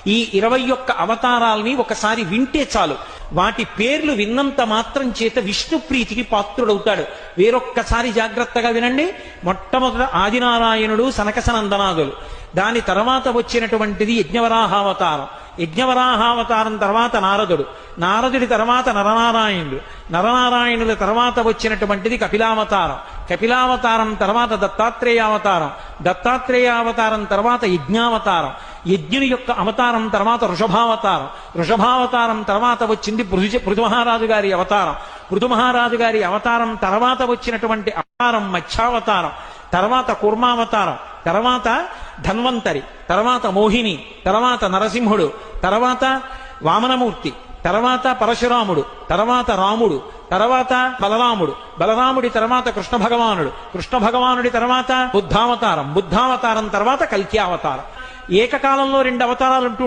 ఈ 21 అవతారాల్ని ఒకసారి వింటే చాలు, వాటి పేర్లు విన్నంత మాత్రం చేత విష్ణు ప్రీతికి పాత్రుడవుతాడు. వేరొక్కసారి జాగ్రత్తగా వినండి. మొట్టమొదట ఆదినారాయణుడు, సనకసనందనాదులు. దాని తర్వాత వచ్చినటువంటిది యజ్ఞవరాహావతారం. యజ్ఞవరాహావతారం తర్వాత నారదుడు. నారదుడి తర్వాత నరనారాయణుడు. నరనారాయణుల తర్వాత వచ్చినటువంటిది కపిలావతారం. కపిలావతారం తర్వాత దత్తాత్రేయావతారం. దత్తాత్రేయావతారం తర్వాత యజ్ఞావతారం. యజ్ఞుని యొక్క అవతారం తర్వాత వృషభావతారం. వృషభావతారం తర్వాత వచ్చింది పృథు మహారాజు గారి అవతారం. పృథు మహారాజు గారి అవతారం తర్వాత వచ్చినటువంటి అవతారం మత్స్యావతారం. తర్వాత కూర్మావతారం. తర్వాత ధన్వంతరి. తర్వాత మోహిని. తర్వాత నరసింహుడు. తర్వాత వామనమూర్తి. తర్వాత పరశురాముడు. తర్వాత రాముడు. తర్వాత బలరాముడు. బలరాముడి తర్వాత కృష్ణ భగవానుడు. కృష్ణ భగవానుడి తర్వాత బుద్ధావతారం. బుద్ధావతారం తర్వాత కల్కి అవతారం. ఏకకాలంలో 2 అవతారాలు ఉంటూ